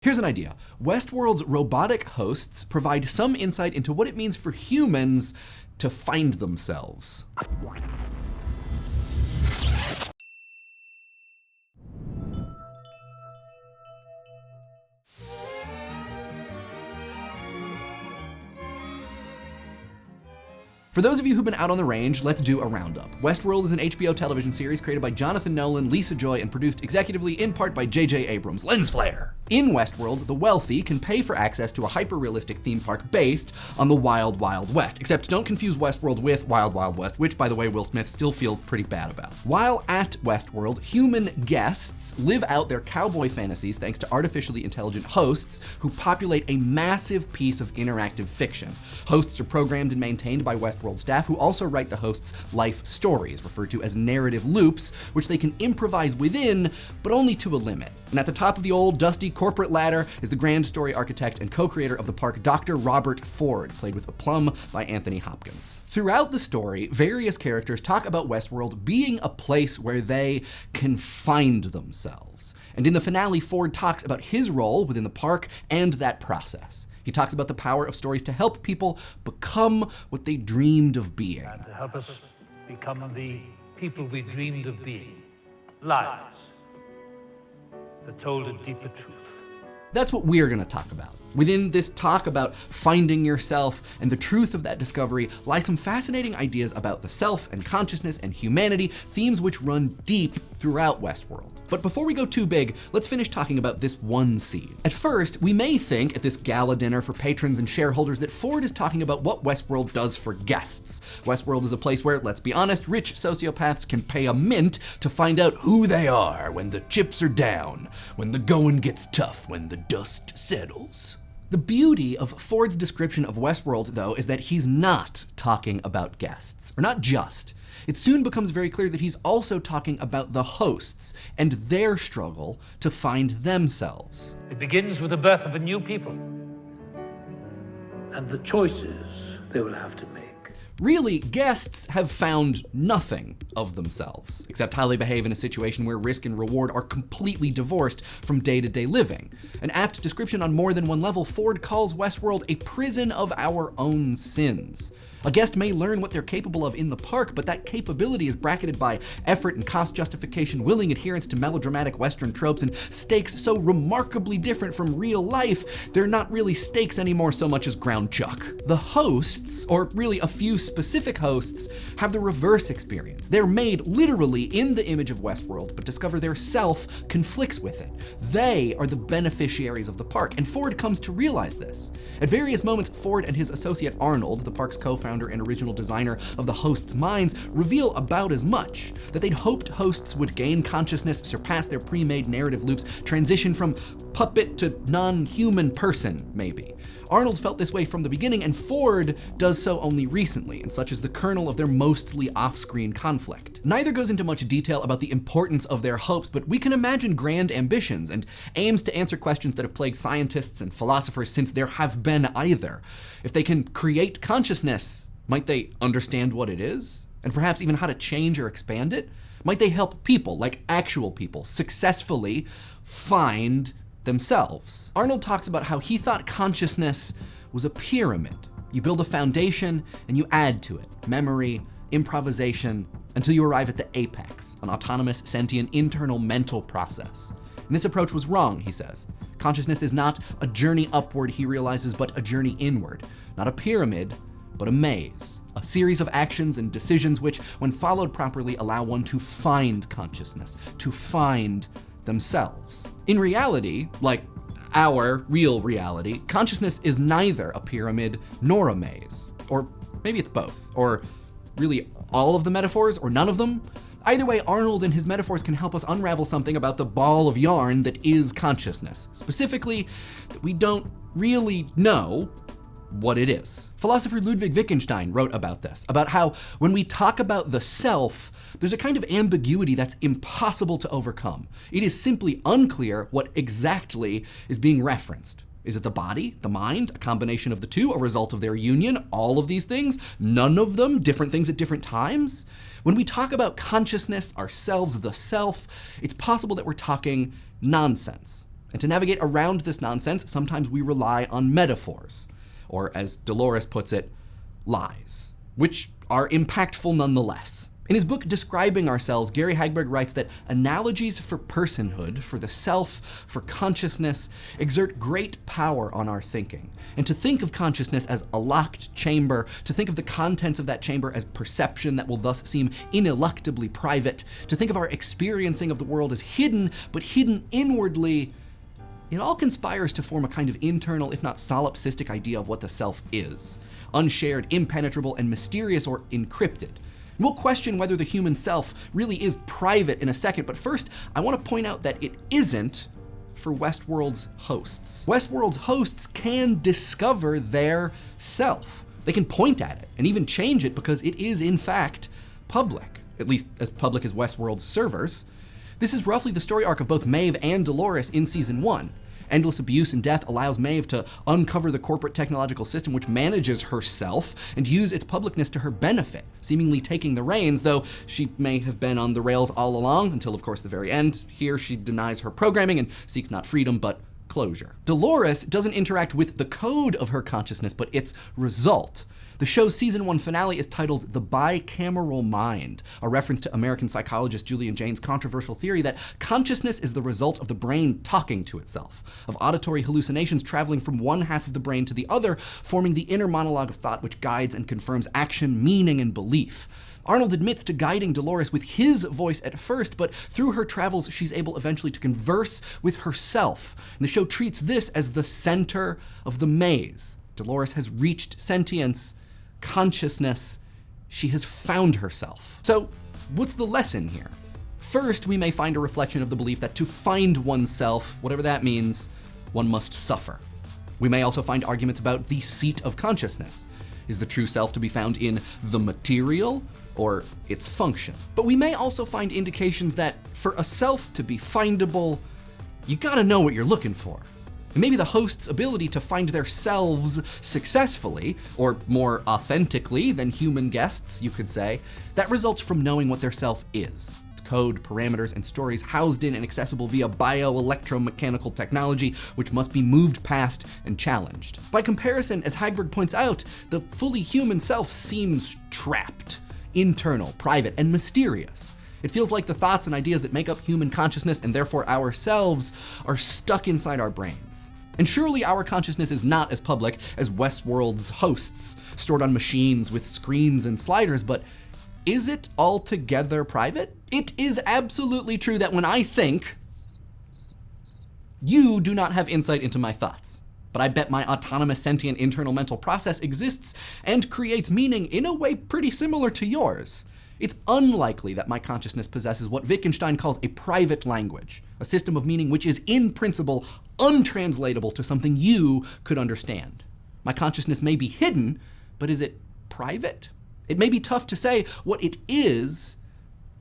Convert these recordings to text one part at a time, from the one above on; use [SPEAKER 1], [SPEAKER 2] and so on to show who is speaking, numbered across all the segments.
[SPEAKER 1] Here's an idea. Westworld's robotic hosts provide some insight into what it means for humans to find themselves. For those of you who've been out on the range, let's do a roundup. Westworld is an HBO television series created by Jonathan Nolan, Lisa Joy, and produced executively in part by J.J. Abrams. Lens flare! In Westworld, the wealthy can pay for access to a hyper-realistic theme park based on the Wild Wild West. Except don't confuse Westworld with Wild Wild West, which, by the way, Will Smith still feels pretty bad about. While at Westworld, human guests live out their cowboy fantasies thanks to artificially intelligent hosts who populate a massive piece of interactive fiction. Hosts are programmed and maintained by Westworld staff who also write the hosts' life stories, referred to as narrative loops, which they can improvise within, but only to a limit. And at the top of the old, dusty corporate ladder is the grand story architect and co-creator of the park, Dr. Robert Ford, played with aplomb by Anthony Hopkins. Throughout the story, various characters talk about Westworld being a place where they can find themselves. And in the finale, Ford talks about his role within the park and that process. He talks about the power of stories to help people become what they dreamed of being.
[SPEAKER 2] And to help us become the people we dreamed of being. Lives that told a deeper truth.
[SPEAKER 1] That's what we're gonna talk about. Within this talk about finding yourself and the truth of that discovery lie some fascinating ideas about the self and consciousness and humanity, themes which run deep throughout Westworld. But before we go too big, let's finish talking about this one scene. At first, we may think at this gala dinner for patrons and shareholders that Ford is talking about what Westworld does for guests. Westworld is a place where, let's be honest, rich sociopaths can pay a mint to find out who they are when the chips are down, when the going gets tough, when the dust settles. The beauty of Ford's description of Westworld, though, is that he's not talking about guests, or not just. It soon becomes very clear that he's also talking about the hosts and their struggle to find themselves.
[SPEAKER 2] It begins with the birth of a new people and the choices they will have to make.
[SPEAKER 1] Really, guests have found nothing of themselves, except how they behave in a situation where risk and reward are completely divorced from day-to-day living. An apt description on more than one level, Ford calls Westworld a prison of our own sins. A guest may learn what they're capable of in the park, but that capability is bracketed by effort and cost justification, willing adherence to melodramatic Western tropes, and stakes so remarkably different from real life, they're not really stakes anymore so much as ground chuck. The hosts, or really a few specific hosts, have the reverse experience. They're made literally in the image of Westworld, but discover their self conflicts with it. They are the beneficiaries of the park, and Ford comes to realize this. At various moments, Ford and his associate Arnold, the park's co-founder and original designer of the hosts' minds, reveal about as much, that they'd hoped hosts would gain consciousness, surpass their pre-made narrative loops, transition from puppet to non-human person, maybe. Arnold felt this way from the beginning, and Ford does so only recently, and such is the kernel of their mostly off-screen conflict. Neither goes into much detail about the importance of their hopes, but we can imagine grand ambitions and aims to answer questions that have plagued scientists and philosophers since there have been either. If they can create consciousness, might they understand what it is? And perhaps even how to change or expand it? Might they help people, like actual people, successfully find themselves? Arnold talks about how he thought consciousness was a pyramid. You build a foundation and you add to it memory, improvisation, until you arrive at the apex, an autonomous, sentient, internal mental process. And this approach was wrong, he says. Consciousness is not a journey upward, he realizes, but a journey inward. Not a pyramid, but a maze. A series of actions and decisions which, when followed properly, allow one to find consciousness, to find themselves. In reality, like our real reality, consciousness is neither a pyramid nor a maze. Or maybe it's both. Or really all of the metaphors, or none of them. Either way, Arnold and his metaphors can help us unravel something about the ball of yarn that is consciousness. Specifically, that we don't really know what it is. Philosopher Ludwig Wittgenstein wrote about this, about how when we talk about the self, there's a kind of ambiguity that's impossible to overcome. It is simply unclear what exactly is being referenced. Is it the body, the mind, a combination of the two, a result of their union, all of these things, none of them, different things at different times? When we talk about consciousness, ourselves, the self, it's possible that we're talking nonsense. And to navigate around this nonsense, sometimes we rely on metaphors, or as Dolores puts it, lies, which are impactful nonetheless. In his book Describing Ourselves, Gary Hagberg writes that analogies for personhood, for the self, for consciousness, exert great power on our thinking. And to think of consciousness as a locked chamber, to think of the contents of that chamber as perception that will thus seem ineluctably private, to think of our experiencing of the world as hidden, but hidden inwardly, it all conspires to form a kind of internal, if not solipsistic idea of what the self is. Unshared, impenetrable, and mysterious or encrypted. We'll question whether the human self really is private in a second, but first, I want to point out that it isn't for Westworld's hosts. Westworld's hosts can discover their self. They can point at it and even change it because it is, in fact, public, at least as public as Westworld's servers. This is roughly the story arc of both Maeve and Dolores in Season 1. Endless abuse and death allows Maeve to uncover the corporate technological system which manages herself and use its publicness to her benefit, seemingly taking the reins, though she may have been on the rails all along until, of course, the very end. Here she denies her programming and seeks not freedom, but closure. Dolores doesn't interact with the code of her consciousness, but its result. The show's Season 1 finale is titled The Bicameral Mind, a reference to American psychologist Julian Jaynes' controversial theory that consciousness is the result of the brain talking to itself, of auditory hallucinations traveling from one half of the brain to the other, forming the inner monologue of thought which guides and confirms action, meaning, and belief. Arnold admits to guiding Dolores with his voice at first, but through her travels, she's able eventually to converse with herself. And the show treats this as the center of the maze. Dolores has reached sentience, consciousness, she has found herself. So, what's the lesson here? First, we may find a reflection of the belief that to find oneself, whatever that means, one must suffer. We may also find arguments about the seat of consciousness. Is the true self to be found in the material or its function? But we may also find indications that for a self to be findable, you gotta know what you're looking for. And maybe the host's ability to find their selves successfully, or more authentically than human guests, you could say, that results from knowing what their self is. It's code, parameters, and stories housed in and accessible via bio-electromechanical technology, which must be moved past and challenged. By comparison, as Hagberg points out, the fully human self seems trapped, internal, private, and mysterious. It feels like the thoughts and ideas that make up human consciousness and therefore ourselves are stuck inside our brains. And surely our consciousness is not as public as Westworld's hosts, stored on machines with screens and sliders, but is it altogether private? It is absolutely true that when I think, you do not have insight into my thoughts. But I bet my autonomous sentient internal mental process exists and creates meaning in a way pretty similar to yours. It's unlikely that my consciousness possesses what Wittgenstein calls a private language, a system of meaning which is in principle untranslatable to something you could understand. My consciousness may be hidden, but is it private? It may be tough to say what it is,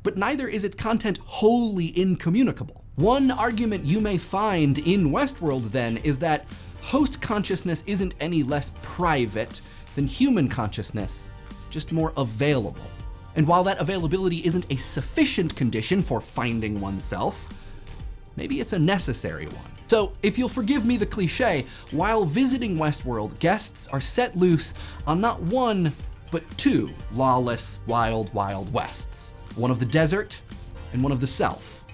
[SPEAKER 1] but neither is its content wholly incommunicable. One argument you may find in Westworld, then, is that host consciousness isn't any less private than human consciousness, just more available. And while that availability isn't a sufficient condition for finding oneself, maybe it's a necessary one. So, if you'll forgive me the cliche, while visiting Westworld, guests are set loose on not one, but two lawless, wild, wild wests. One of the desert, and one of the self.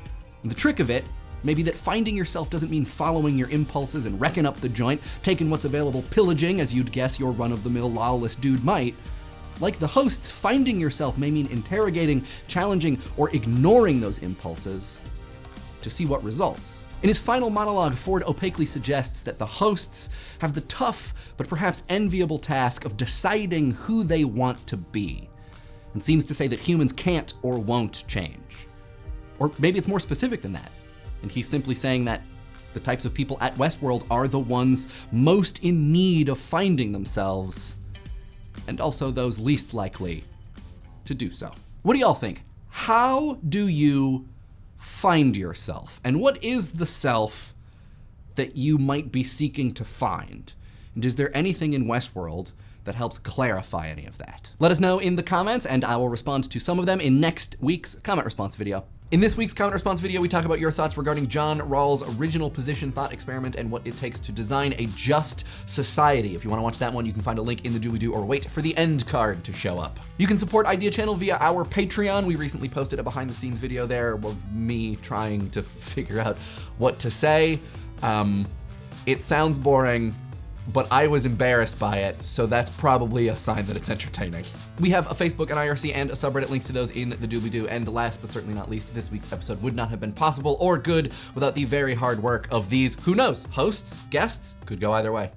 [SPEAKER 1] And the trick of it may be that finding yourself doesn't mean following your impulses and wrecking up the joint, taking what's available, pillaging as you'd guess your run-of-the-mill lawless dude might. Like the hosts, finding yourself may mean interrogating, challenging, or ignoring those impulses to see what results. In his final monologue, Ford opaquely suggests that the hosts have the tough, but perhaps enviable task of deciding who they want to be, and seems to say that humans can't or won't change. Or maybe it's more specific than that, and he's simply saying that the types of people at Westworld are the ones most in need of finding themselves, and also those least likely to do so. What do y'all think? How do you find yourself? And what is the self that you might be seeking to find? And is there anything in Westworld that helps clarify any of that? Let us know in the comments, and I will respond to some of them in next week's comment response video. In this week's comment response video, we talk about your thoughts regarding John Rawls' original position thought experiment and what it takes to design a just society. If you want to watch that one, you can find a link in the doobly-doo or wait for the end card to show up. You can support Idea Channel via our Patreon. We recently posted a behind-the-scenes video there of me trying to figure out what to say. It sounds boring, but I was embarrassed by it, so that's probably a sign that it's entertaining. We have a Facebook, an IRC, and a subreddit, links to those in the doobly-doo, and last but certainly not least, this week's episode would not have been possible or good without the very hard work of these, who knows, hosts, guests, could go either way.